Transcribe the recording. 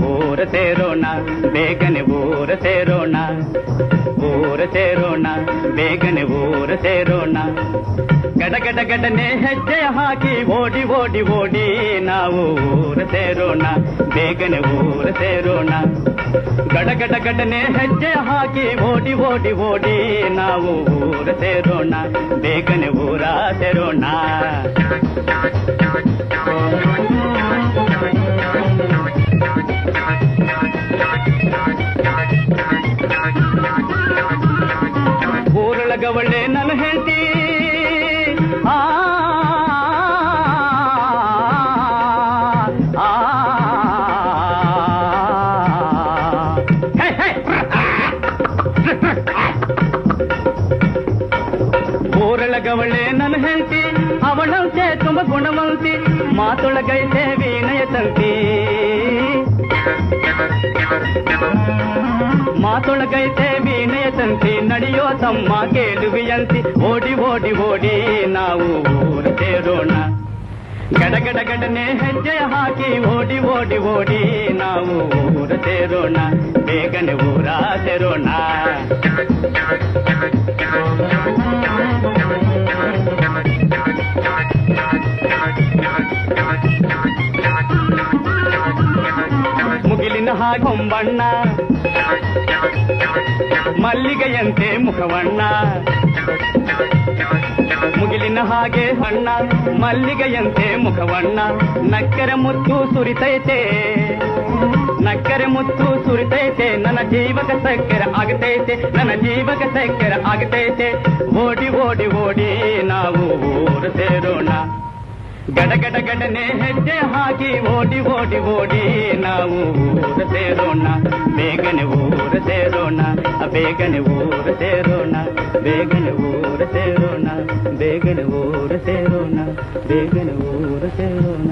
ಊರ ಸೇರೋಣ ಬೇಗನೆ ಊರ ಸೇರೋಣ, ಊರ ಸೇರೋಣ ಬೇಗನೆ ಊರ ಸೇರೋಣ. ಗಡಗಡ ಗಡನೆ ಹೆಜ್ಜೆ ಹಾಕಿ ಓಡಿ ಓಡಿ ಓಡಿ ನಾವು ಊರ ಸೇರೋಣ, ಬೇಗನೆ ಊರ ಸೇರೋಣ. ಗಡಗಡ ಗಡನೆ ಹೆಜ್ಜೆ ಹಾಕಿ ಓಡಿ ಓಡಿ ಓಡಿ ನಾವು ಊರ ಸೇರೋಣ, ಬೇಗನೆ ಊರ ಸೇರೋಣ. ಊರೊಳಗವಳೆ ನನ್ನ ಹೆಂಡತಿ, ಊರೊಳಗವಳೆ ನನ್ನ ಹೆಂಡತಿ, ಅವಳಂತೆ ತುಂಬ ಗುಣವಂತಿ, ಮಾತೊಳಗೈತೆ ವಿನಯ ತಂತಿ, ಮಾತೊಳಗೈತೆ ವಿನಯ ತಂತಿ, ನಡೆಯೋ ತಮ್ಮ ಕೇಳುವಿಯಂತಿ. ಓಡಿ ಓಡಿ ಓಡಿ ನಾವು ಊರ ಸೇರೋಣ, ಗಡಗಡ ಗಡನೆ ಹೆಜ್ಜೆ ಹಾಕಿ ಓಡಿ ಓಡಿ ಓಡಿ ನಾವು ಊರ ಸೇರೋಣ, ಬೇಗನೆ ಊರ ಸೇರೋಣ. ಮುಗಿಲಿನ ಹಾಗೆ ಹೊಂಬಣ್ಣ, ಮಲ್ಲಿಗೆಯಂತೆ ಮುಖವಣ್ಣ, ಮುಗಿಲಿನ ಹಾಗೆ ಹಣ್ಣ ಮಲ್ಲಿಗೆಯಂತೆ ಮುಖವಣ್ಣ. ನಕ್ಕರೆ ಮುತ್ತು ಸುರಿತೈತೆ, ನಕ್ಕರೆ ಮುತ್ತು ಸುರಿತೈತೆ, ನನ್ನ ಜೀವಕ ಸಕ್ಕರೆ ಆಗತೈತೆ, ನನ್ನ ಜೀವಕ ಸಕ್ಕರೆ ಆಗತೈತೆ. ಓಡಿ ಓಡಿ ಓಡಿ ನಾವು ಊರ ಸೇರೋಣ, ಗಡಗಡ ಗಡನೆ ಹೆಜ್ಜೆ ಹಾಕಿ ಓಡಿ ಓಡಿ ಓಡಿ ನಾವು ಊರ ಸೇರೋಣ, ಬೇಗನೆ ಊರ ಸೇರೋಣ, ಬೇಗನೆ ಊರ ಸೇರೋಣ, ಬೇಗನೆ ಊರ ಸೇರೋಣ, ಬೇಗನೆ ಊರ ಸೇರೋಣ, ಬೇಗನೆ ಊರ ಸೇರೋಣ.